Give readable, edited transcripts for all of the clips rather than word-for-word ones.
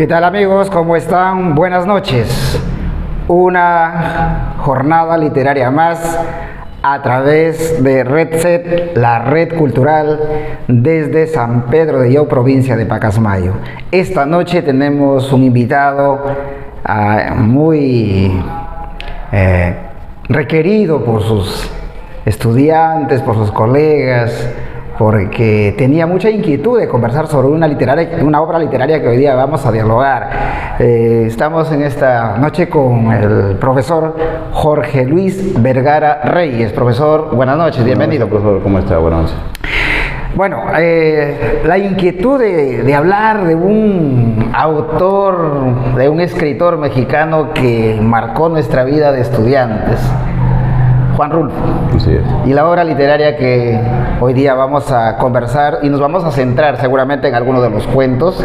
¿Qué tal, amigos? ¿Cómo están? Buenas noches. Una jornada literaria más a través de Red Set, la red cultural desde San Pedro de Llao, provincia de Pacasmayo. Esta noche tenemos un invitado muy requerido por sus estudiantes, por sus colegas, porque tenía mucha inquietud de conversar sobre una obra literaria que hoy día vamos a dialogar. Estamos en esta noche con el profesor Jorge Luis Vergara Reyes. Profesor, buenas noches, bienvenido. Profesor, ¿cómo está? Buenas noches. Bueno, la inquietud de hablar de un autor, de un escritor mexicano que marcó nuestra vida de estudiantes, Juan Rulfo. Así es. Y la obra literaria que hoy día vamos a conversar y nos vamos a centrar seguramente en alguno de los cuentos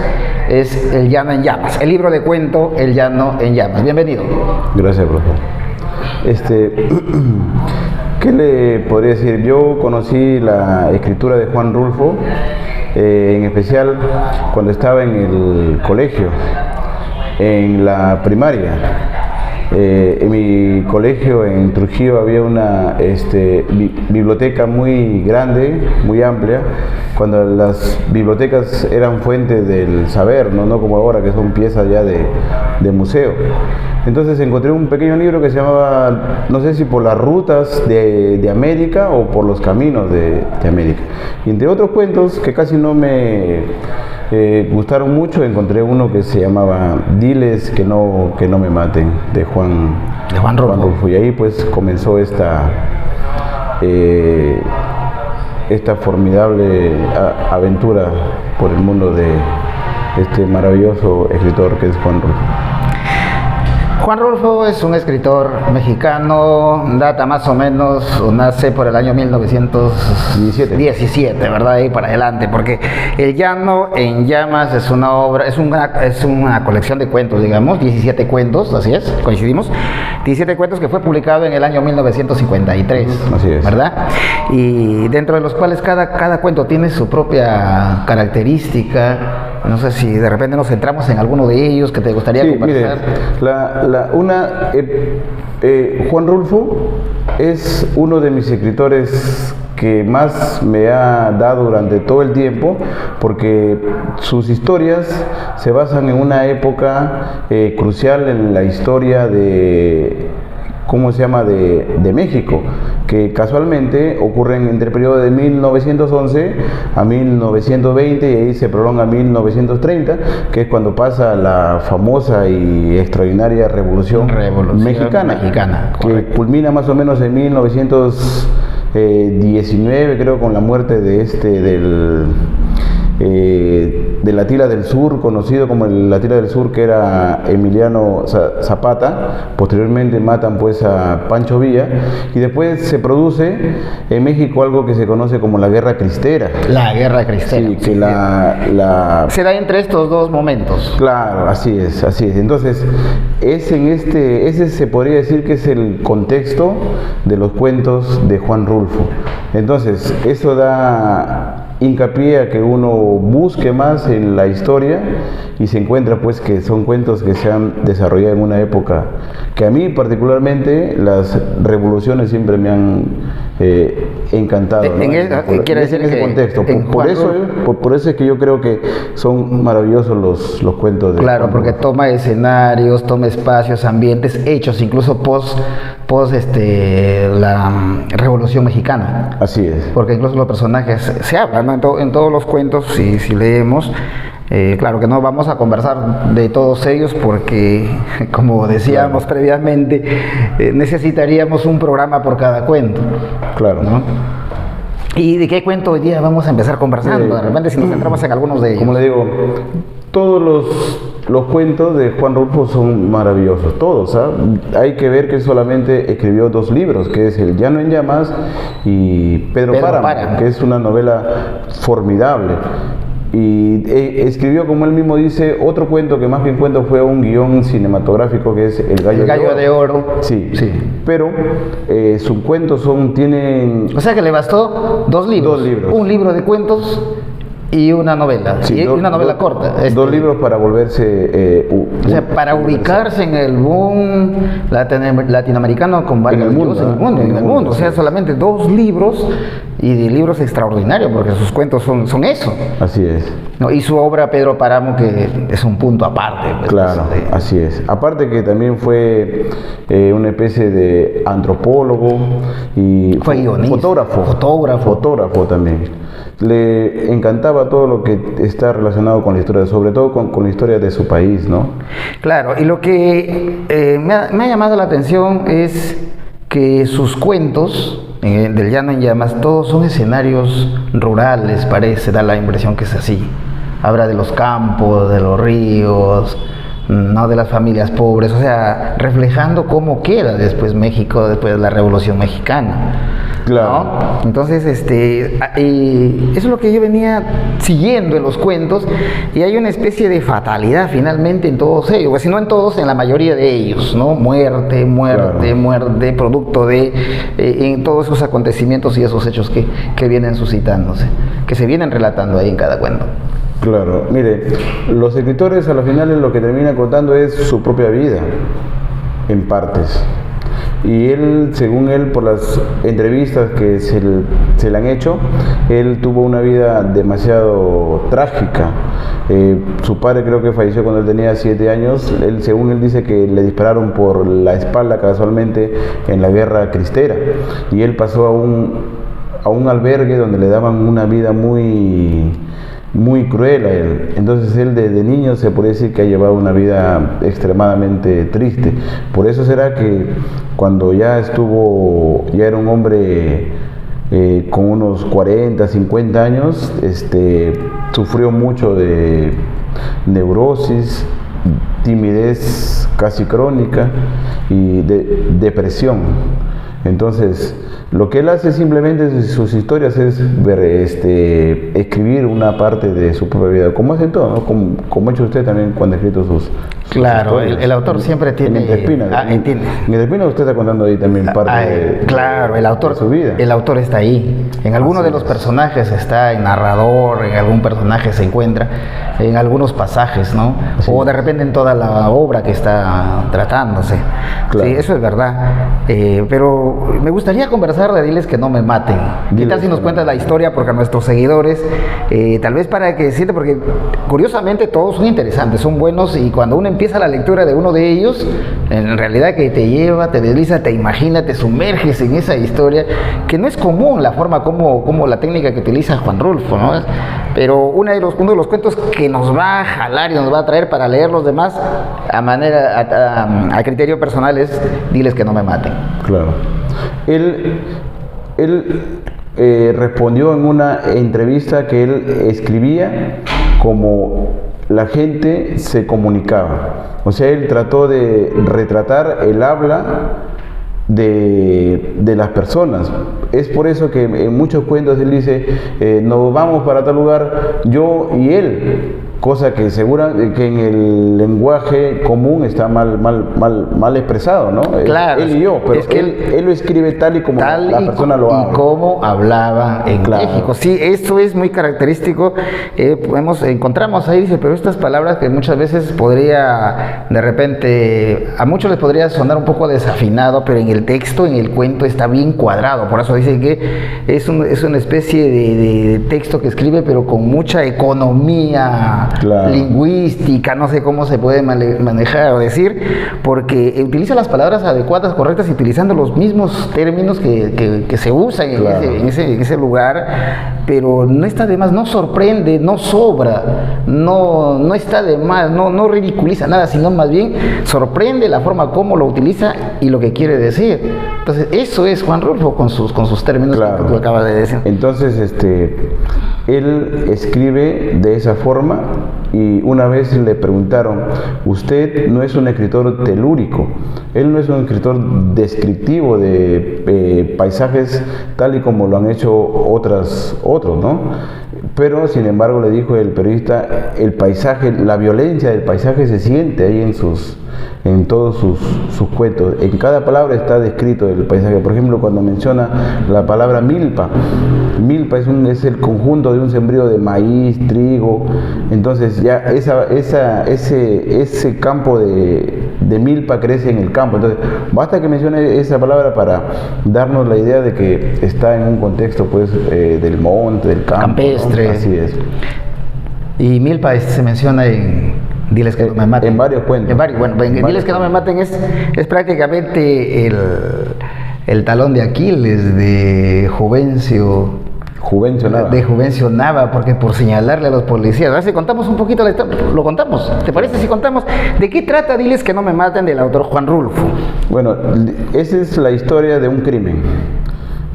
es El Llano en Llamas, el libro de cuento El Llano en Llamas. Bienvenido. Gracias, profesor. ¿Qué le podría decir? Yo conocí la escritura de Juan Rulfo, en especial cuando estaba en el colegio, en la primaria. En mi colegio en Trujillo había una biblioteca muy grande, muy amplia, cuando las bibliotecas eran fuente del saber, no como ahora que son piezas ya de museo. Entonces encontré un pequeño libro que se llamaba, no sé si por las rutas de América o por los caminos de América. Y entre otros cuentos que casi no me gustaron mucho, encontré uno que se llamaba Diles que no me maten, de Juan Rulfo. Y ahí pues comenzó esta formidable aventura por el mundo de este maravilloso escritor que es Juan Rulfo. Juan Rulfo es un escritor mexicano, data más o menos, nace por el año 1917, ¿verdad? Ahí para adelante, porque El Llano en Llamas es una obra, es una colección de cuentos, digamos, 17 cuentos, así es, coincidimos, 17 cuentos que fue publicado en el año 1953, así es, ¿verdad? Y dentro de los cuales cada cuento tiene su propia característica. No sé si de repente nos centramos en alguno de ellos que te gustaría conversar. Mire, Juan Rulfo es uno de mis escritores que más me ha dado durante todo el tiempo, porque sus historias se basan en una época crucial en la historia de México, que casualmente ocurren entre el periodo de 1911 a 1920 y ahí se prolonga a 1930, que es cuando pasa la famosa y extraordinaria Revolución Mexicana, que culmina más o menos en 1919, creo, con la muerte del Atila del Sur, conocido como el Atila del Sur, que era Emiliano Zapata. Posteriormente matan pues a Pancho Villa y después se produce en México algo que se conoce como la Guerra Cristera. La Guerra Cristera. Sí, que se da entre estos dos momentos. Claro, así es. Entonces, ese se podría decir que es el contexto de los cuentos de Juan Rulfo. Entonces, eso da hincapié a que uno busque más en la historia y se encuentra pues que son cuentos que se han desarrollado en una época que a mí particularmente las revoluciones siempre me han encantado, ¿no? Quiere decir en ese contexto. Por eso es que yo creo que son maravillosos los cuentos de Claro, porque toma escenarios, toma espacios, ambientes, hechos, incluso post la Revolución Mexicana. Así es. Porque incluso los personajes se hablan, ¿no? En todos los cuentos, si leemos. Claro que no vamos a conversar de todos ellos porque, como decíamos previamente, necesitaríamos un programa por cada cuento. Claro, ¿no? ¿Y de qué cuento hoy día vamos a empezar conversando? De repente, si nos centramos en algunos de ellos. Como le digo, todos los cuentos de Juan Rulfo son maravillosos, todos, ¿sabes? Hay que ver que solamente escribió 2 libros, que es El Llano en Llamas y Pedro Páramo, que es una novela formidable. Y escribió, como él mismo dice, otro cuento que más que un cuento fue un guión cinematográfico, que es El Gallo de Oro. Sí. Pero sus cuentos tienen... O sea que le bastó 2 libros. 2 libros. Un libro de cuentos Y una novela, Sí, y una novela corta. Dos libros para volverse... O sea, para ubicarse en el boom latinoamericano con varios libros en el mundo. O sea, solamente 2 libros y de libros extraordinarios, porque sus cuentos son eso. Así es. ¿No? Y su obra, Pedro Páramo, que es un punto aparte. Pues, claro, así es. Aparte que también fue una especie de antropólogo y fue guionista, fotógrafo también. Le encantaba todo lo que está relacionado con la historia, sobre todo con la historia de su país, ¿no? Claro, y lo que me ha llamado la atención es que sus cuentos del Llano en Llamas, todos son escenarios rurales, parece, da la impresión que es así. Habla de los campos, de los ríos, no de las familias pobres, o sea, reflejando cómo queda después México, después de la Revolución Mexicana. Claro. ¿No? Entonces, eso es lo que yo venía siguiendo en los cuentos, y hay una especie de fatalidad finalmente en todos ellos, pues si no en todos, en la mayoría de ellos, ¿no? Muerte, claro. Muerte, producto de en todos esos acontecimientos y esos hechos que vienen suscitándose, que se vienen relatando ahí en cada cuento. Claro, mire, los escritores a la final lo que terminan contando es su propia vida, en partes. Y él, según él, por las entrevistas que se le han hecho, él tuvo una vida demasiado trágica. Su padre creo que falleció cuando él tenía 7 años. Él, según él, dice que le dispararon por la espalda casualmente en la guerra cristera. Y él pasó a un albergue donde le daban una vida muy cruel a él. Entonces él desde niño se puede decir que ha llevado una vida extremadamente triste. Por eso será que cuando ya era un hombre con unos 40, 50 años, sufrió mucho de neurosis, timidez casi crónica y de depresión. Entonces, lo que él hace simplemente sus historias es escribir una parte de su propia vida, como hacen todo, ¿no? Como ha hecho usted también cuando ha escrito sus claro, el autor siempre tiene... En Entre Espinas usted está contando ahí también parte de su vida. El autor está ahí. En alguno de los personajes está el narrador, en algún personaje se encuentra, en algunos pasajes, ¿no? Sí. O de repente en toda la obra que está tratándose. Claro. Sí, eso es verdad. Pero me gustaría conversar de Diles que no me maten. ¿Qué tal si nos cuentas la historia? Porque a nuestros seguidores, tal vez para que sientan, porque curiosamente todos son interesantes, son buenos, y cuando uno empieza la lectura de uno de ellos, en realidad que te lleva, te desliza, te imagina, te sumerges en esa historia, que no es común la forma como la técnica que utiliza Juan Rulfo, ¿no? Pero uno de los cuentos que nos va a jalar y nos va a traer para leer los demás a criterio personal es Diles que no me maten. Claro. Él respondió en una entrevista que él escribía como la gente se comunicaba. O sea, él trató de retratar el habla de las personas. Es por eso que en muchos cuentos él dice, nos vamos para tal lugar, yo y él. Cosa que que en el lenguaje común está mal expresado, ¿no? Claro, él y yo, pero es que él lo escribe tal y como la persona lo habla. Y cómo hablaba en México. Sí, esto es muy característico. Encontramos ahí, dice, pero estas palabras que muchas veces podría, de repente, a muchos les podría sonar un poco desafinado, pero en el texto, en el cuento, está bien cuadrado. Por eso dice que es una especie de texto que escribe, pero con mucha economía. Claro. Lingüística, no sé cómo se puede manejar o decir, porque utiliza las palabras adecuadas, correctas, y utilizando los mismos términos que se usan claro. en ese lugar, pero no está de más, no sorprende, no sobra, no está de más, no ridiculiza nada, sino más bien sorprende la forma como lo utiliza y lo que quiere decir. Entonces, eso es Juan Rulfo con sus términos claro. que tú acabas de decir. Entonces, él escribe de esa forma Y una vez le preguntaron, usted no es un escritor telúrico, él no es un escritor descriptivo de paisajes tal y como lo han hecho otros, ¿no? Pero sin embargo le dijo el periodista, el paisaje, la violencia del paisaje se siente ahí en todos sus cuentos. En cada palabra está descrito el paisaje. Por ejemplo, cuando menciona la palabra milpa, milpa es el conjunto de un sembrío de maíz, trigo. Entonces ya ese campo de milpa crece en el campo. Entonces basta que mencione esa palabra para darnos la idea de que está en un contexto pues del monte, del campo, campestre, ¿no? Así es. Y milpa se menciona en Diles que no me maten. En varios cuentos. Diles que no me maten es prácticamente el talón de Aquiles de Juvencio Nava. De Juvencio Nava, porque por señalarle a los policías. Ahora si contamos un poquito la historia, lo contamos. ¿Te parece si contamos de qué trata Diles que no me maten del autor Juan Rulfo? Bueno, esa es la historia de un crimen.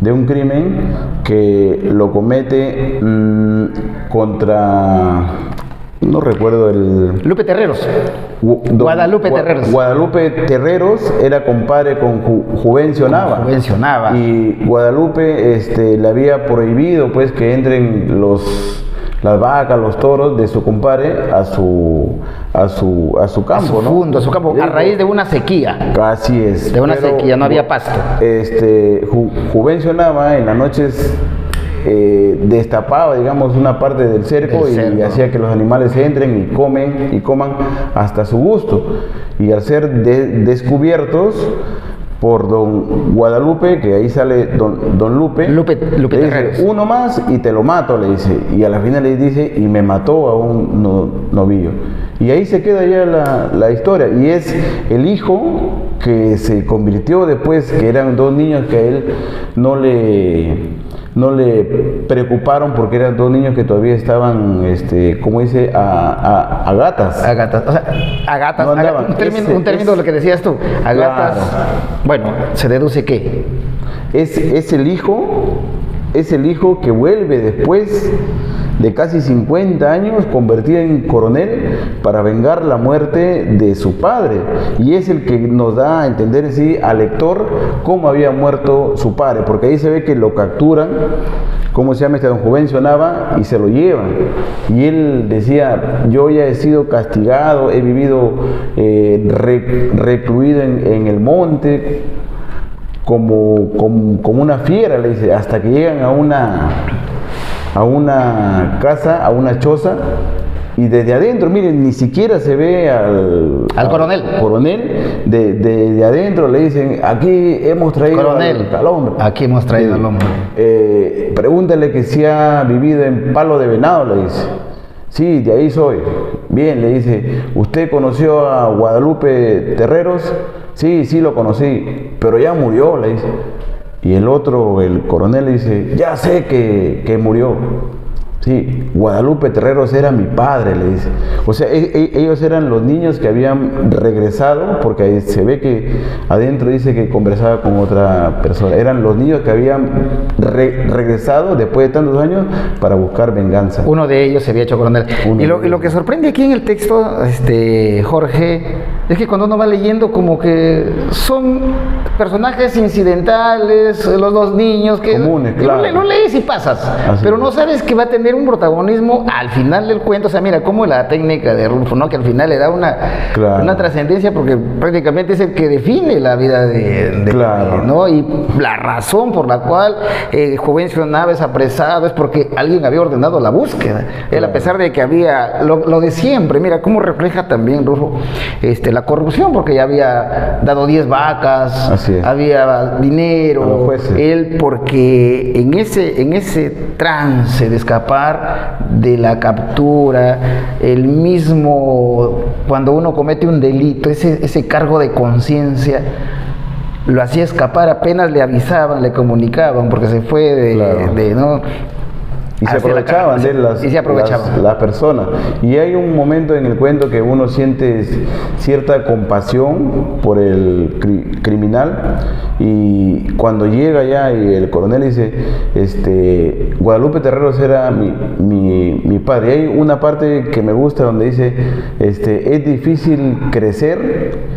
De un crimen que lo comete contra... No recuerdo el... Lupe Terreros. Guadalupe Terreros. Guadalupe Terreros era compadre con Juvencio Nava. Juvencio Nava. Y Guadalupe le había prohibido pues que entren las vacas, los toros de su compadre a su campo, a su fundo, a su campo, a raíz de una sequía. Así es. De una sequía, no había pasto. Juvencio Nava en las noches destapaba, digamos, una parte del cerco y hacía que los animales entren y coman hasta su gusto. Y al ser descubiertos por don Guadalupe, que ahí sale don Lupe le dice, uno más y te lo mato, le dice. Y a la final le dice, y me mató a un novillo. Y ahí se queda ya la historia. Y es el hijo que se convirtió después, que eran dos niños que a él no le preocuparon porque eran dos niños que todavía estaban, como dice, a gatas. A gatas, o sea, a gatas, no andaban. Un término de lo que decías tú, a gatas. Claro. Bueno, se deduce que es el hijo que vuelve después de casi 50 años convertido en coronel para vengar la muerte de su padre, y es el que nos da a entender sí, al lector cómo había muerto su padre, porque ahí se ve que lo capturan, ¿cómo se llama don Juvencio Nava? Y se lo llevan, y él decía, yo ya he sido castigado, he vivido recluido en el monte como una fiera, le dice, hasta que llegan a una casa, a una choza, y desde adentro, miren, ni siquiera se ve al coronel, de adentro le dicen, aquí hemos traído al hombre. Aquí hemos traído al hombre. Pregúntale que si ha vivido en Palo de Venado, le dice. Sí, de ahí soy. Bien, le dice, ¿usted conoció a Guadalupe Terreros? Sí, lo conocí, pero ya murió, le dice. Y el coronel, le dice, ya sé que murió. Sí, Guadalupe Terreros era mi padre, le dice. O sea, ellos eran los niños que habían regresado, porque ahí se ve que adentro dice que conversaba con otra persona. Eran los niños que habían regresado después de tantos años para buscar venganza. Uno de ellos se había hecho coronel. Y lo que sorprende aquí en el texto, Jorge, es que cuando uno va leyendo como que son personajes incidentales, los dos niños que comunes, claro. Lo lees y pasas, pero no sabes que va a tener un protagonismo al final del cuento. O sea, mira cómo la técnica de Rulfo, ¿no? Que al final le da una trascendencia, porque prácticamente es el que define la vida de claro. ¿no? Y la razón por la cual Juvencio Nava es apresado es porque alguien había ordenado la búsqueda. Claro. Él, a pesar de que había lo de siempre, mira cómo refleja también Rulfo la corrupción, porque ya había dado 10 vacas, había dinero, él, porque en ese trance de escapar de la captura, el mismo cuando uno comete un delito, ese cargo de conciencia lo hacía escapar, apenas le avisaban, le comunicaban, porque se fue ¿no? y se aprovechaban de él las personas. Y hay un momento en el cuento que uno siente cierta compasión por el criminal, y cuando llega ya y el coronel dice, Guadalupe Terreros era mi padre. Y hay una parte que me gusta donde dice, es difícil crecer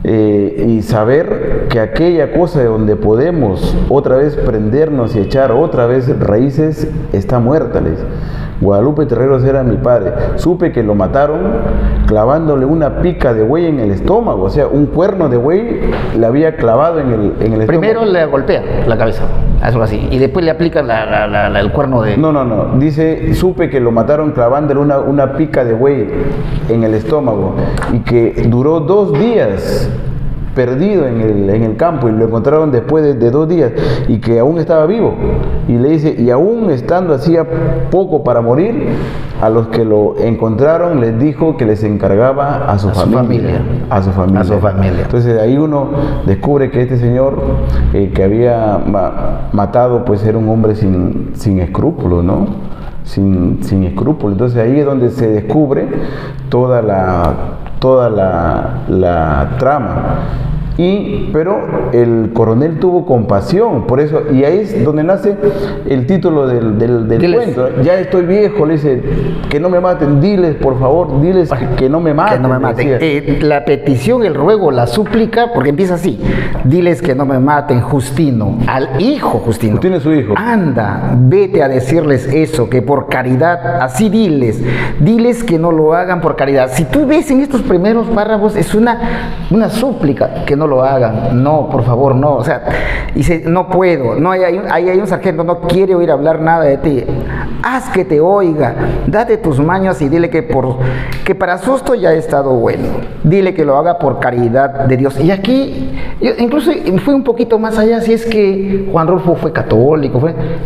y saber que aquella cosa de donde podemos otra vez prendernos y echar otra vez raíces está muerta, les. Guadalupe Terreros era mi padre. Supe que lo mataron clavándole una pica de buey en el estómago, o sea, un cuerno de buey le había clavado en el estómago. Primero le golpea la cabeza, algo así, y después le aplican el cuerno de... No, dice, supe que lo mataron clavándole una pica de buey en el estómago, y que duró 2 días perdido en el campo, y lo encontraron después de 2 días, y que aún estaba vivo. Y le dice, y aún estando hacía poco para morir, a los que lo encontraron les dijo que les encargaba a su familia. Entonces ahí uno descubre que este señor que había matado, pues era un hombre sin escrúpulos, ¿no? Sin escrúpulos. Entonces ahí es donde se descubre toda la trama. Pero el coronel tuvo compasión, por eso, y ahí es donde nace el título del cuento. Ya estoy viejo, le dice, que no me maten, diles, por favor, diles que no me maten. Que no me maten. La petición, el ruego, la súplica, porque empieza así, diles que no me maten, Justino, al hijo Justino. Justino es su hijo. Anda, vete a decirles eso, que por caridad, así diles que no lo hagan por caridad. Si tú ves en estos primeros párrafos, es una súplica, que no lo hagan, no, por favor, no, o sea, dice, no puedo, no hay un sargento, no quiere oír hablar nada de ti, haz que te oiga, date tus maños y dile que para susto ya ha estado bueno, dile que lo haga por caridad de Dios. Y aquí, incluso fue un poquito más allá, si es que Juan Rulfo fue católico,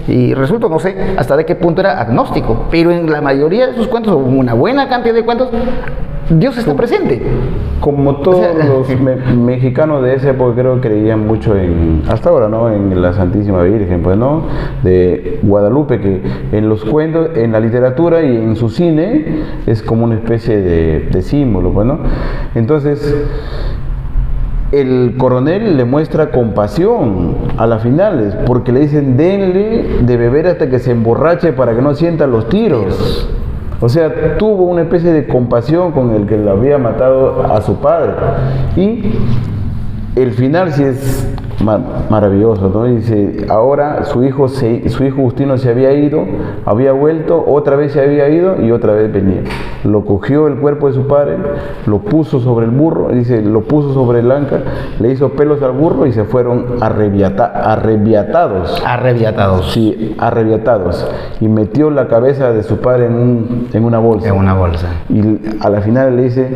y resulta, no sé hasta de qué punto era agnóstico, pero en la mayoría de sus cuentos, una buena cantidad de cuentos, Dios está presente. Como todos los mexicanos de esa época, creo que creían mucho hasta ahora, ¿no? En la Santísima Virgen, pues, ¿no? De Guadalupe, que en los cuentos, en la literatura y en su cine es como una especie de símbolo, pues, ¿no? Entonces, el coronel le muestra compasión a las finales, porque le dicen, denle de beber hasta que se emborrache para que no sienta los tiros. O sea, tuvo una especie de compasión con el que le había matado a su padre. Y el final sí es maravilloso, ¿no? Dice, ahora su hijo Justino se había ido, había vuelto, otra vez se había ido y otra vez venía. Lo cogió el cuerpo de su padre, lo puso sobre el burro, dice, lo puso sobre el anca, le hizo pelos al burro y se fueron arrebiatados. Sí, arrebiatados. Y metió la cabeza de su padre en una bolsa. En una bolsa. Y a la final le dice,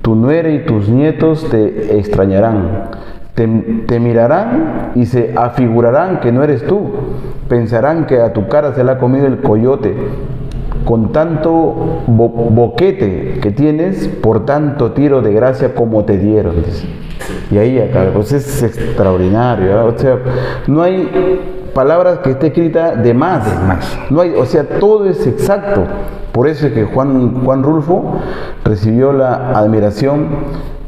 tu nuera y tus nietos te extrañarán. Te mirarán y se afigurarán que no eres tú. Pensarán que a tu cara se la ha comido el coyote. Con tanto boquete que tienes, por tanto tiro de gracia como te dieron. Y ahí acá, pues es extraordinario, ¿eh? O sea, no hay palabras que esté escrita de más. No hay, o sea, todo es exacto. Por eso es que Juan Rulfo recibió la admiración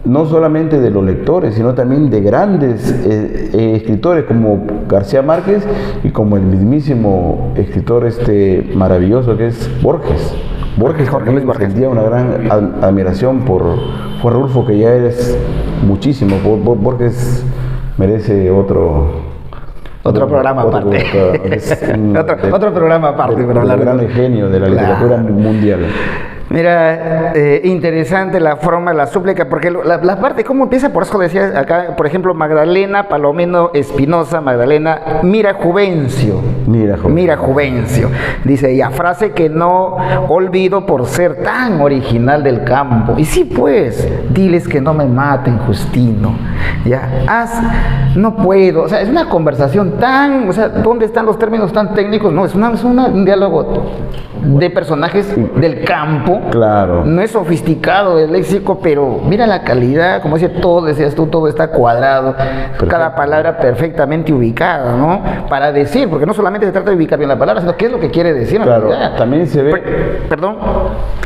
no solamente de los lectores, sino también de grandes escritores como García Márquez y como el mismísimo escritor maravilloso que es Borges. Borges sentía una gran admiración por Juan Rulfo, que ya es muchísimo. Borges merece otro programa aparte. Otro programa aparte. El gran genio de la literatura mundial. Mira, interesante la forma, la súplica, porque la parte, ¿cómo empieza? Por eso decía acá, por ejemplo, Magdalena Palomino Espinosa, Magdalena Mira Juvencio. Dice ella, frase que no olvido por ser tan original del campo. Y sí, pues, diles que no me maten, Justino. Ya, no puedo. O sea, es una conversación tan, o sea, ¿dónde están los términos tan técnicos? No, es un diálogo de personajes del campo, largo, Claro. no es sofisticado el léxico, pero mira la calidad, como dice todo, decías tú, todo está cuadrado, cada palabra perfectamente ubicada, ¿no? Para decir, porque no solamente se trata de ubicar bien la palabra, sino qué es lo que quiere decir en Claro, realidad. también se ve... Perdón,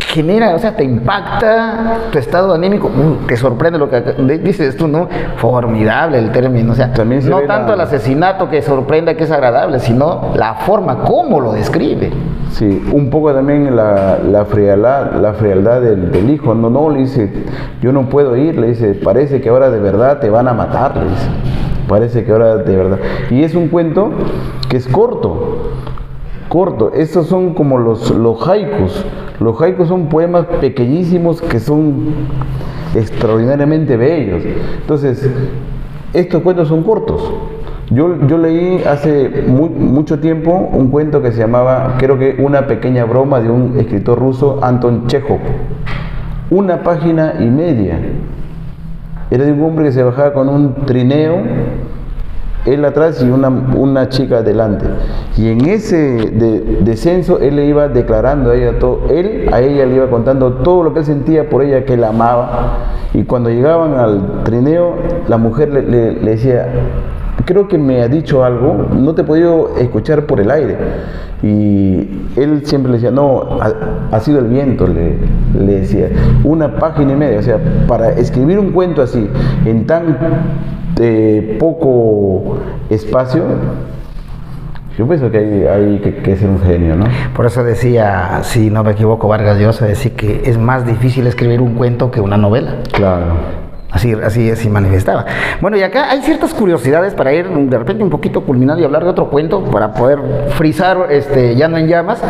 genera, o sea, te impacta tu estado anímico, te sorprende lo que dices tú, ¿no? Formidable el término, o sea, También se no ve tanto el asesinato que sorprenda, que es agradable, sino la forma, cómo lo describe. Sí, un poco también la frialdad del hijo. No, le dice, yo no puedo ir, le dice, parece que ahora de verdad te van a matar, le dice. Parece que ahora de verdad. Y es un cuento que es corto. Estos son como los haikus. Los haikus son poemas pequeñísimos que son extraordinariamente bellos. Entonces, estos cuentos son cortos. Yo leí hace mucho tiempo un cuento que se llamaba, creo que Una pequeña broma, de un escritor ruso, Anton Chekhov. 1 página y media. Era de un hombre que se bajaba con un trineo, él atrás y una chica adelante. Y en ese descenso él le iba declarando a ella todo, a ella le iba contando todo lo que él sentía por ella, que la amaba. Y cuando llegaban al trineo, la mujer le decía, creo que me ha dicho algo, no te he podido escuchar por el aire. Y él siempre le decía, no, ha sido el viento, le decía. 1 página y media, o sea, para escribir un cuento así, en tan poco espacio, yo pienso que hay que ser un genio, ¿no? Por eso decía, si no me equivoco, Vargas Llosa decía que es más difícil escribir un cuento que una novela. Claro. Así manifestaba. Bueno, y acá hay ciertas curiosidades para ir de repente un poquito culminando y hablar de otro cuento para poder frizar Llano en Llamas.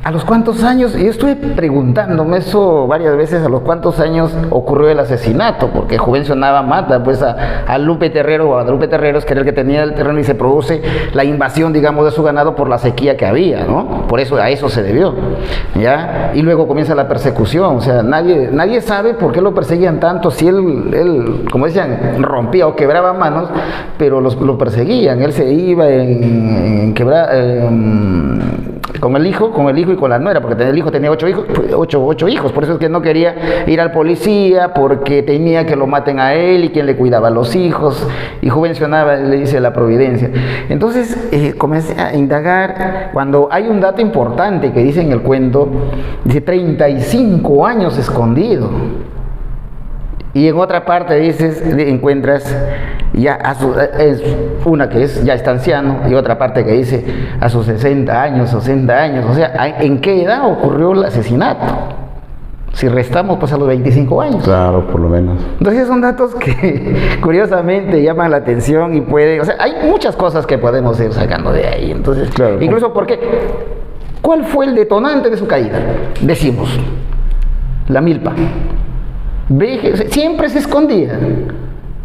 ¿A los cuántos años? Yo estuve preguntándome eso varias veces, ¿a los cuántos años ocurrió el asesinato? Porque Juvencio Nava mata pues a Lupe Terrero, o a Guadalupe Terreros, que era el que tenía el terreno, y se produce la invasión, digamos, de su ganado por la sequía que había, ¿no? Por eso, a eso se debió, ¿ya? Y luego comienza la persecución, o sea, nadie sabe por qué lo perseguían tanto, si él, como decían, rompía o quebraba manos, pero lo perseguían, él se iba con el hijo y con la nuera, porque el hijo tenía 8 hijos, ocho hijos, por eso es que no quería ir al policía, porque temía que lo maten a él y quien le cuidaba a los hijos, y Juvencio Nava le dice la providencia. Entonces comencé a indagar, cuando hay un dato importante que dice en el cuento, dice 35 años escondido. Y en otra parte encuentras ya es una que ya está anciano, y otra parte que dice a sus 60 años, o sea, ¿en qué edad ocurrió el asesinato? Si restamos pues a los 25 años. Claro, por lo menos. Entonces son datos que curiosamente llaman la atención y hay muchas cosas que podemos ir sacando de ahí. Entonces, claro, incluso porque, ¿cuál fue el detonante de su caída? Decimos, la milpa. Siempre se escondía,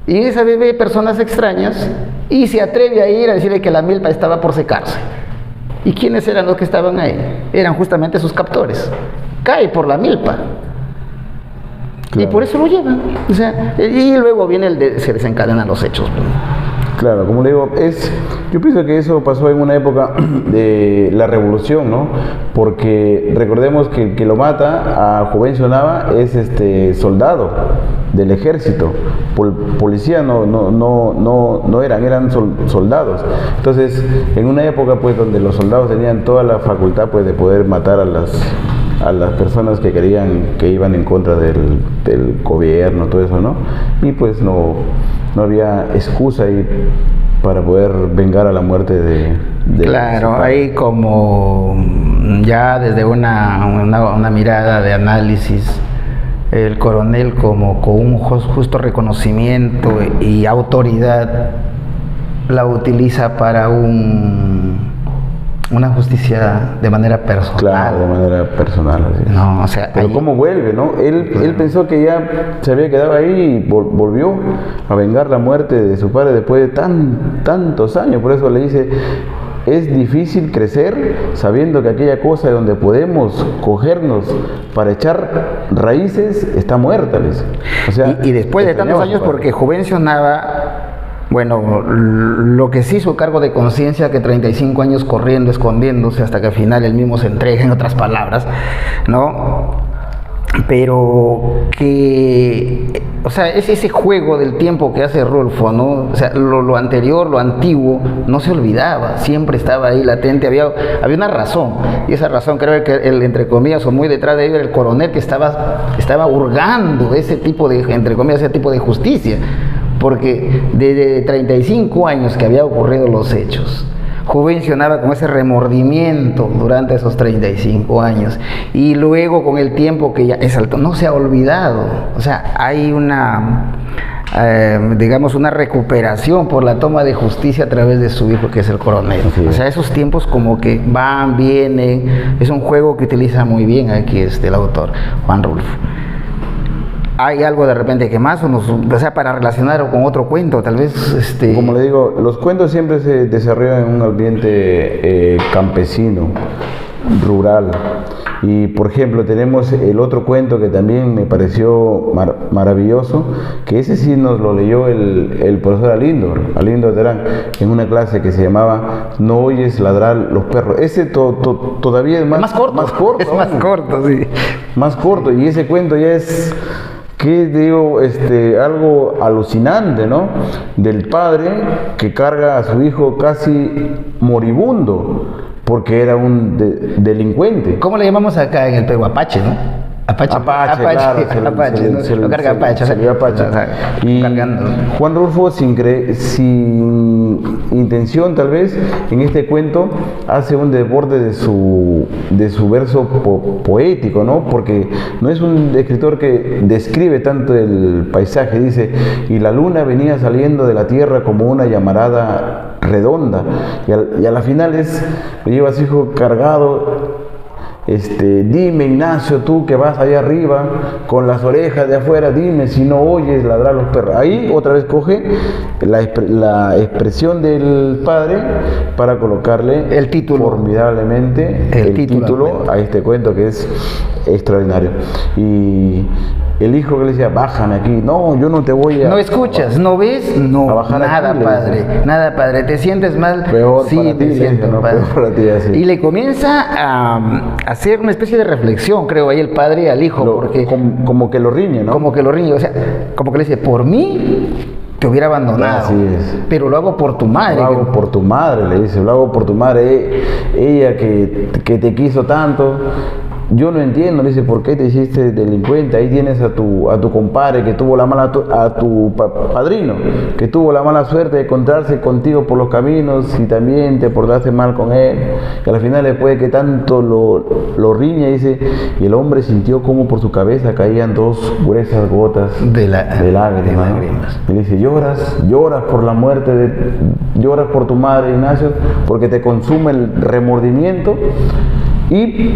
y esa vez ve personas extrañas y se atreve a ir a decirle que la milpa estaba por secarse. ¿Y quiénes eran los que estaban ahí? Eran justamente sus captores. Cae por la milpa, claro. Y por eso lo llevan, o sea, y luego se desencadenan los hechos. Claro, como le digo, yo pienso que eso pasó en una época de la revolución, ¿no? Porque recordemos que el que lo mata a Juvencio Nava es soldado del ejército, policía no eran soldados. Entonces, en una época pues donde los soldados tenían toda la facultad pues de poder matar a las personas que creían que iban en contra del gobierno, todo eso, ¿no? Y pues no había excusa ahí para poder vengar a la muerte de claro, hay como ya desde una mirada de análisis, el coronel como con un justo reconocimiento y autoridad la utiliza para una justicia de manera personal. Claro, de manera personal. Así. No, o sea, pero cómo vuelve, ¿no? Él pensó que ya se había quedado ahí y volvió a vengar la muerte de su padre después de tantos años. Por eso le dice, es difícil crecer sabiendo que aquella cosa de donde podemos cogernos para echar raíces está muerta, les. O sea, y después de tantos años, porque Juvencio Nava Bueno, lo que sí su cargo de conciencia, que 35 años corriendo, escondiéndose, hasta que al final él mismo se entrega, en otras palabras, ¿no? Pero que, o sea, es ese juego del tiempo que hace Rulfo, ¿no? O sea, lo anterior, lo antiguo, no se olvidaba, siempre estaba ahí latente, había una razón, y esa razón creo que el, entre comillas, o muy detrás de él, era el coronel que estaba hurgando ese tipo de, entre comillas, ese tipo de justicia, porque desde 35 años que había ocurrido los hechos, Juvencio andaba con ese remordimiento durante esos 35 años, y luego con el tiempo que ya exaltó, no se ha olvidado. O sea, hay una, digamos, una recuperación por la toma de justicia a través de su hijo, que es el coronel. O sea, esos tiempos como que van, vienen, es un juego que utiliza muy bien aquí el autor, Juan Rulfo. ¿Hay algo de repente que más, o sea, para relacionar con otro cuento, tal vez? Como le digo, los cuentos siempre se desarrollan en un ambiente campesino, rural. Y, por ejemplo, tenemos el otro cuento que también me pareció maravilloso, que ese sí nos lo leyó el profesor Alindo Terán, en una clase que se llamaba No oyes ladrar los perros. Ese todavía es más corto. Es más corto, sí. Más corto, y ese cuento ya es... que digo, algo alucinante, ¿no? Del padre que carga a su hijo casi moribundo porque era un delincuente. ¿Cómo le llamamos acá en el Perú? Apache, ¿no? Apache, claro, Apache, ¿no? Lo carga Apache. Y Juan Rulfo, sin intención tal vez, en este cuento hace un desborde de su verso poético, ¿no? Porque no es un escritor que describe tanto el paisaje, dice, y la luna venía saliendo de la tierra como una llamarada redonda, y a la final lo lleva a su hijo cargado. Dime, Ignacio, tú que vas allá arriba con las orejas de afuera, dime si no oyes ladrar los perros. Ahí otra vez coge la expresión del padre para colocarle el título, formidablemente el título a este cuento, que es extraordinario. Y el hijo que le decía, bájame aquí, no, yo no te voy a... No escuchas, no ves, no, nada aquí, padre, nada padre, te sientes mal, peor sí, para ti, siento, ¿no? Peor para ti, así. Y le comienza a hacer una especie de reflexión, creo, ahí el padre al hijo, porque... Como que lo riñe, ¿no? Como que lo riñe, o sea, como que le dice, por mí te hubiera abandonado, así es. Pero lo hago por tu madre. Lo hago por tu madre, le dice, lo hago por tu madre, ella que te quiso tanto. Yo no entiendo, le dice, ¿por qué te hiciste delincuente? Ahí tienes a tu compadre que tuvo a tu padrino, que tuvo la mala suerte de encontrarse contigo por los caminos y también te portaste mal con él. Y al final, después de que tanto lo riñe, dice, y el hombre sintió como por su cabeza caían dos gruesas gotas de lágrimas. Y le dice, lloras por la muerte, lloras por tu madre, Ignacio, porque te consume el remordimiento. Y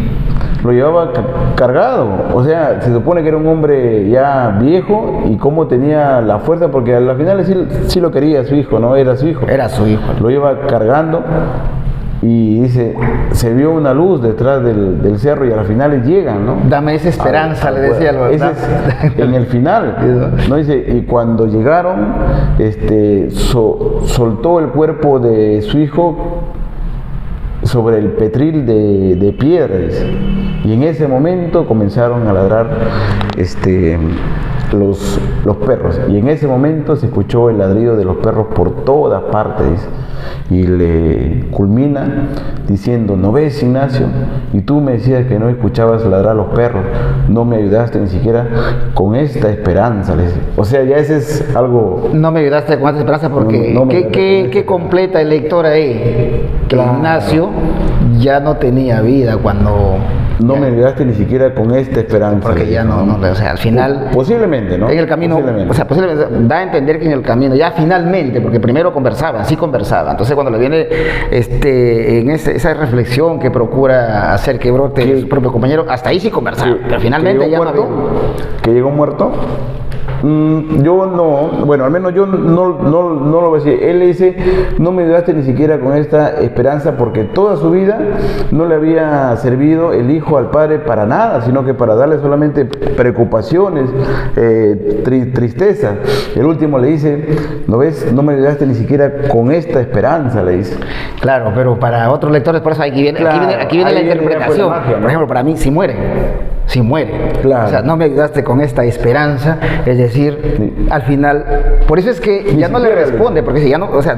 lo llevaba cargado, o sea, se supone que era un hombre ya viejo, y cómo tenía la fuerza, porque al final sí lo quería su hijo, ¿no? Era su hijo. Lo lleva cargando, y dice, se vio una luz detrás del cerro, y al final llegan, ¿no? Dame esa esperanza, le decía. Ese es en el final, ¿no? Dice, y cuando llegaron, soltó el cuerpo de su hijo sobre el petril de piedras, y en ese momento comenzaron a ladrar los perros, y en ese momento se escuchó el ladrido de los perros por todas partes, y le culmina diciendo, ¿no ves, Ignacio? Y tú me decías que no escuchabas ladrar a los perros, no me ayudaste ni siquiera con esta esperanza. O sea, ya ese es algo... No me ayudaste con esta esperanza porque ¿qué completa el lector ahí? Que claro. Ignacio ya no tenía vida cuando... No me ayudaste ni siquiera con esta esperanza. Porque ya no, o sea, al final... Posiblemente, ¿no? En el camino, o sea, posiblemente da a entender que en el camino, ya finalmente, porque primero conversaba, entonces cuando le viene en esa reflexión que procura hacer que brote su propio compañero, hasta ahí sí conversaba, pero finalmente ya no había... ¿Que llegó muerto? Yo no, bueno, al menos yo no lo voy a decir. Él le dice, no me ayudaste ni siquiera con esta esperanza, porque toda su vida no le había servido el hijo al padre para nada, sino que para darle solamente preocupaciones, tristeza. El último le dice, ¿no ves? No me ayudaste ni siquiera con esta esperanza, le dice. Claro, pero para otros lectores, por eso aquí viene la interpretación. Magia, ¿no? Por ejemplo, para mí, si muere. Claro. O sea, no me ayudaste con esta esperanza, es decir, Sí. al final, por eso es que ya no le responde, porque si ya no, o sea,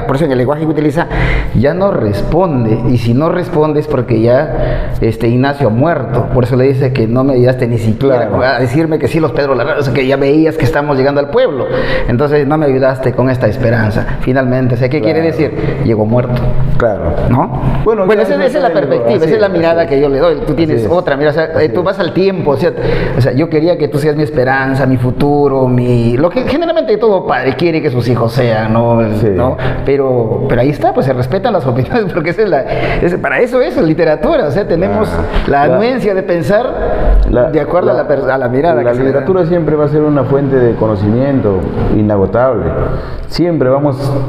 por eso en el lenguaje que utiliza, ya no responde, y si no responde es porque ya Ignacio ha muerto, por eso le dice que no me ayudaste ni siquiera a decirme que sí los Pedro Larrañaga, o sea, que ya veías que estamos llegando al pueblo, entonces no me ayudaste con esta esperanza, finalmente, o sea, ¿qué quiere decir? Llegó muerto. Claro. ¿No? Bueno, esa es la perspectiva, esa es la mirada que yo le doy, tú tienes otra, mira, o sea, tú vas al tiempo, o sea, yo quería que tú seas mi esperanza, mi futuro, lo que generalmente todo padre quiere que sus hijos sean, ¿no? Sí. ¿No? Pero ahí está, pues se respetan las opiniones, porque para eso es literatura, o sea, tenemos la anuencia de pensar de acuerdo a la mirada. La literatura siempre va a ser una fuente de conocimiento inagotable. Siempre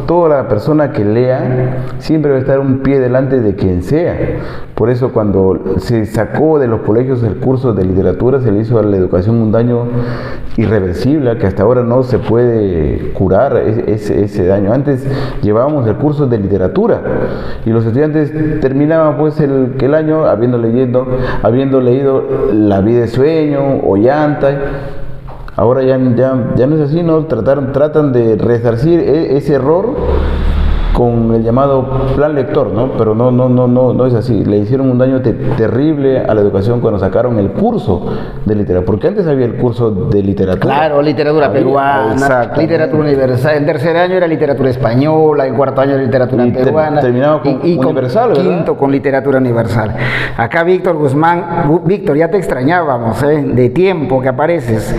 toda la persona que lea, siempre va a estar un pie delante de quien sea. Por eso cuando se sacó de los colegios el curso de literatura, se le hizo a la educación un daño irreversible, que hasta ahora no se puede curar ese daño. Antes llevábamos el curso de literatura y los estudiantes terminaban pues el año habiendo leído La vida de sueño, Ollanta. Ahora ya no es así, ¿no? Tratan de resarcir ese error con el llamado plan lector, ¿no? Pero no es así. Le hicieron un daño terrible a la educación cuando sacaron el curso de literatura, porque antes había el curso de literatura. Claro, literatura peruana, literatura universal. En tercer año era literatura española, en cuarto año era literatura peruana. Terminaba con universal, ¿verdad? Quinto con literatura universal. Acá Víctor Guzmán, Víctor, ya te extrañábamos, de tiempo que apareces.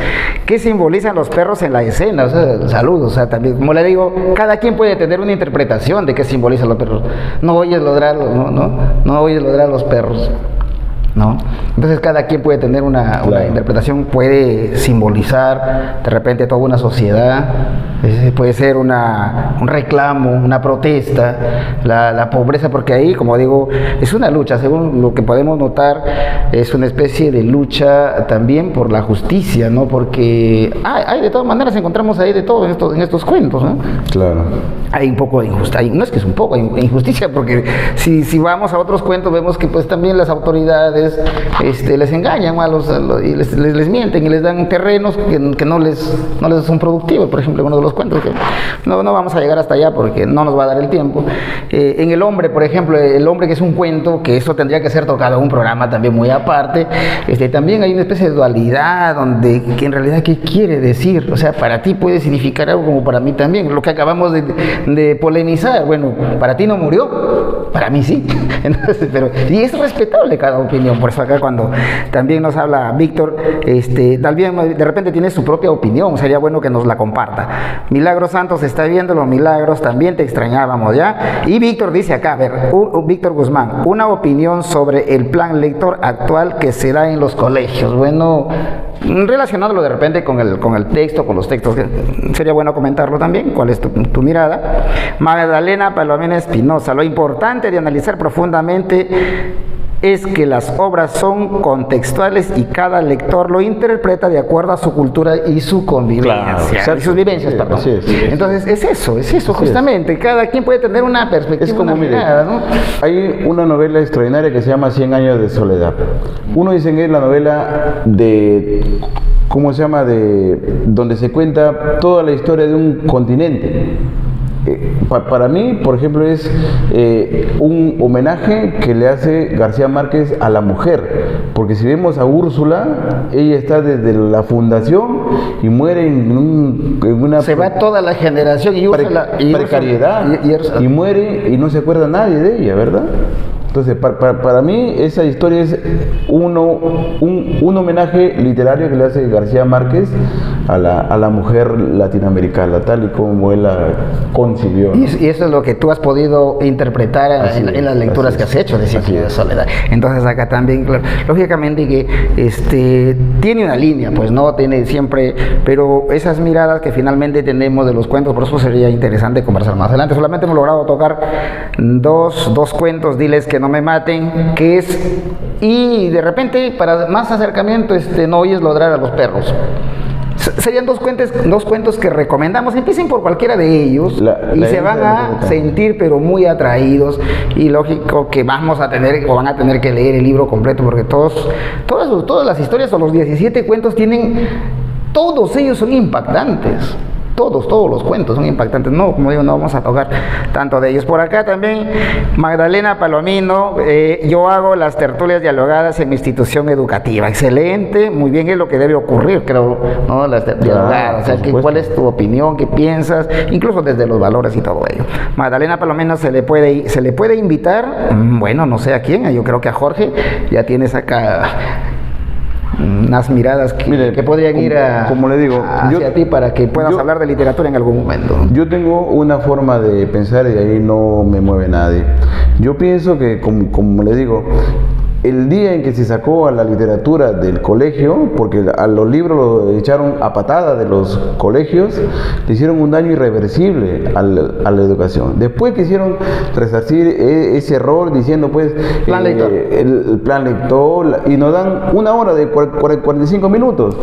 ¿Qué simbolizan los perros en la escena? O sea, saludos, o sea, también, como le digo, cada quien puede tener una interpretación de qué simbolizan los perros. No oyes ladrar no oyes ladrar a los perros, ¿no? Entonces cada quien puede tener una interpretación, puede simbolizar de repente toda una sociedad, puede ser un reclamo, una protesta, la pobreza, porque ahí, como digo, es una lucha, según lo que podemos notar, es una especie de lucha también por la justicia, ¿no? Porque hay de todas maneras, encontramos ahí de todo en estos cuentos, ¿no? Claro. Hay un poco de injusticia, no es que es un poco, hay injusticia, porque si vamos a otros cuentos vemos que pues también las autoridades les engañan y les mienten y les dan terrenos que no les son productivos. Por ejemplo, uno de los cuentos que no vamos a llegar hasta allá porque no nos va a dar el tiempo. En El hombre, por ejemplo, El hombre, que es un cuento que eso tendría que ser tocado en un programa también muy aparte, también hay una especie de dualidad que en realidad ¿qué quiere decir? O sea, para ti puede significar algo como para mí también. Lo que acabamos de polemizar, bueno, para ti no murió, para mí sí. Entonces, y es respetable cada opinión. Por eso acá cuando también nos habla Víctor, también de repente tiene su propia opinión, sería bueno que nos la comparta. Milagros Santos está viendo los milagros, también te extrañábamos, ¿ya? Y Víctor dice acá, a ver, Víctor Guzmán, una opinión sobre el plan lector actual que se da en los colegios. Bueno, relacionándolo de repente con el texto, con los textos, sería bueno comentarlo también. ¿Cuál es tu mirada? Magdalena Palomena Espinosa, lo importante de analizar profundamente es que las obras son contextuales y cada lector lo interpreta de acuerdo a su cultura y su convivencia, y sus vivencias, perdón. Sí. Entonces es eso justamente, cada quien puede tener una perspectiva, es como, una mirada, ¿no? Hay una novela extraordinaria que se llama 100 años de soledad. Uno dice que es la novela donde se cuenta toda la historia de un continente. Para mí, por ejemplo, es un homenaje que le hace García Márquez a la mujer, porque si vemos a Úrsula, ella está desde la fundación y muere en una... Se va toda la generación y precariedad, y muere y no se acuerda nadie de ella, ¿verdad? Entonces, para mí esa historia es un homenaje literario que le hace García Márquez a la mujer latinoamericana, tal y como él la concibió, ¿no? Y eso es lo que tú has podido interpretar en las lecturas que has hecho de Círculo de Soledad. Entonces acá también, claro, lógicamente que tiene una línea, pues no tiene siempre, pero esas miradas que finalmente tenemos de los cuentos, por eso sería interesante conversar más adelante. Solamente hemos logrado tocar dos cuentos, Diles que no me maten, que es, y de repente para más acercamiento no oyes ladrar a los perros. Serían dos cuentos que recomendamos. Empiecen por cualquiera de ellos y se van a sentir pero muy atraídos, y lógico que vamos a tener o van a tener que leer el libro completo, porque todas las historias o los 17 cuentos todos ellos son impactantes. Todos los cuentos son impactantes. No, como digo, no vamos a tocar tanto de ellos. Por acá también Magdalena Palomino, yo hago las tertulias dialogadas en mi institución educativa. Excelente, muy bien, es lo que debe ocurrir, creo, ¿no? Las dialogadas, o sea, ¿cuál es tu opinión? ¿Qué piensas? Incluso desde los valores y todo ello. Magdalena Palomino se le puede invitar, bueno, no sé a quién, yo creo que a Jorge. Ya tienes acá unas miradas que podrían ir como le digo, hacia ti para que puedas hablar de literatura en algún momento. Yo tengo una forma de pensar y ahí no me mueve nadie. Yo pienso que, como le digo, el día en que se sacó a la literatura del colegio, porque a los libros los echaron a patada de los colegios, le hicieron un daño irreversible a la educación. Después quisieron resarcir ese error diciendo pues plan lector. El plan lector, y nos dan una hora de 45 minutos,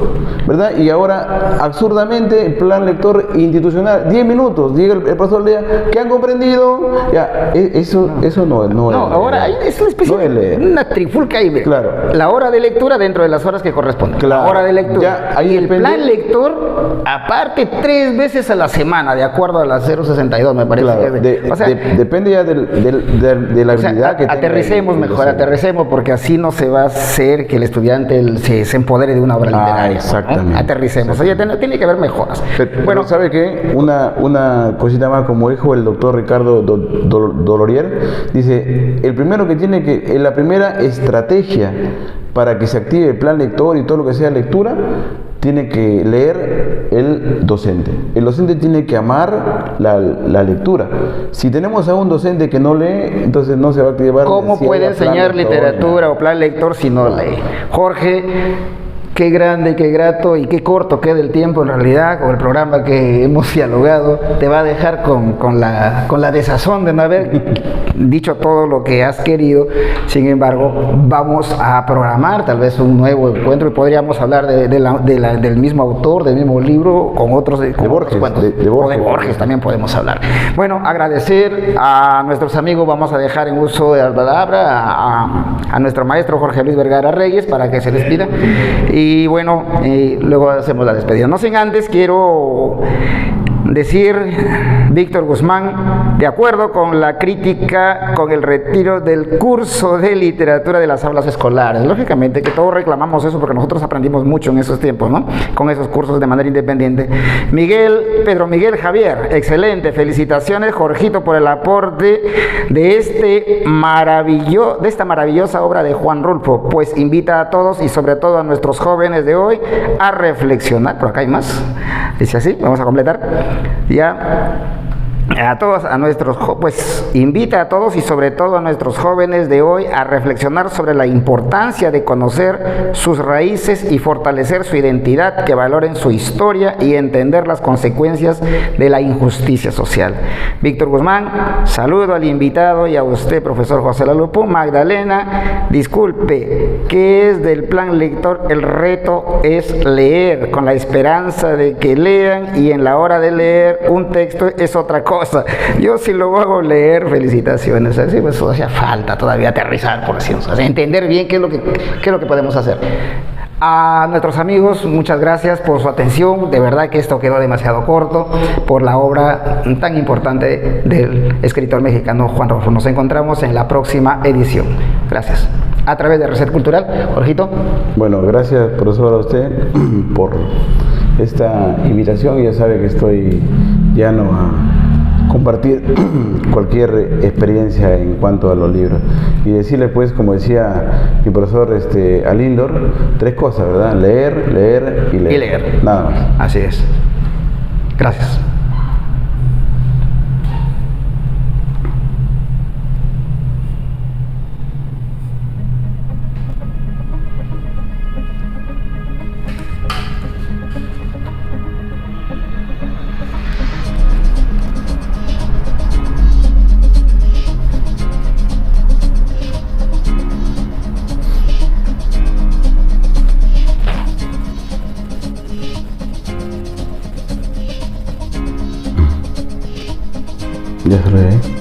¿verdad? Y ahora absurdamente el plan lector institucional, 10 minutos, llega el profesor lea, ¿qué han comprendido? Ya, eso no es. Ahora hay una especie de una trifulca ahí, claro. La hora de lectura dentro de las horas que corresponden. Claro. La hora de lectura. Ya, y el plan lector, aparte, 3 veces a la semana, de acuerdo a la 062, me parece. Claro, depende ya de la habilidad que tenga. Aterricemos mejor, porque así no se va a hacer que el estudiante se empodere de una obra literaria. Exactamente. ¿No? Aterricemos. Exactamente. Tiene que haber mejoras. Bueno, ¿sabe qué? Una cosita más, como dijo el doctor Ricardo Dolorier, dice, el primero que tiene que, la primera estrategia para que se active el plan lector y todo lo que sea lectura, tiene que leer el docente. El docente tiene que amar la lectura. Si tenemos a un docente que no lee, entonces no se va a activar. ¿Cómo puede enseñar literatura o plan lector si no lee? Jorge, qué grande, qué grato y qué corto queda el tiempo en realidad con el programa que hemos dialogado. Te va a dejar con la desazón de no haber dicho todo lo que has querido. Sin embargo, vamos a programar tal vez un nuevo encuentro y podríamos hablar del mismo autor, del mismo libro, con otros de Borges, cuentos. De Borges también podemos hablar. Bueno, agradecer a nuestros amigos. Vamos a dejar en uso de la palabra a nuestro maestro Jorge Luis Vergara Reyes para que se despida. Y bueno, luego hacemos la despedida. No sin antes, quiero decir, Víctor Guzmán, de acuerdo con la crítica, con el retiro del curso de literatura de las aulas escolares. Lógicamente que todos reclamamos eso porque nosotros aprendimos mucho en esos tiempos, ¿no? Con esos cursos de manera independiente. Pedro Miguel Javier, excelente, felicitaciones, Jorgito, por el aporte de esta maravillosa obra de Juan Rulfo, pues invita a todos y sobre todo a nuestros jóvenes de hoy a reflexionar. Por acá hay más, dice así, vamos a completar. Ya a todos, invita a todos y sobre todo a nuestros jóvenes de hoy a reflexionar sobre la importancia de conocer sus raíces y fortalecer su identidad, que valoren su historia y entender las consecuencias de la injusticia social. Víctor Guzmán, saludo al invitado y a usted, profesor José Lalupo. Magdalena, disculpe, ¿qué es del plan lector? El reto es leer, con la esperanza de que lean, y en la hora de leer un texto es otra cosa. Yo si lo hago leer, felicitaciones. Así pues hacía falta todavía aterrizar, por así decirlo, entender bien qué es lo que podemos hacer. A nuestros amigos, muchas gracias por su atención. De verdad que esto quedó demasiado corto por la obra tan importante del escritor mexicano Juan Rulfo. Nos encontramos en la próxima edición. Gracias. A través de Reset Cultural, Jorgito. Bueno, gracias, profesor, a usted por esta invitación. Ya sabe que estoy llano compartir cualquier experiencia en cuanto a los libros. Y decirle, pues, como decía mi profesor Alindor, 3 cosas, ¿verdad? Leer, leer y leer. Y leer. Nada más. Así es. Gracias. Ya se lo leí.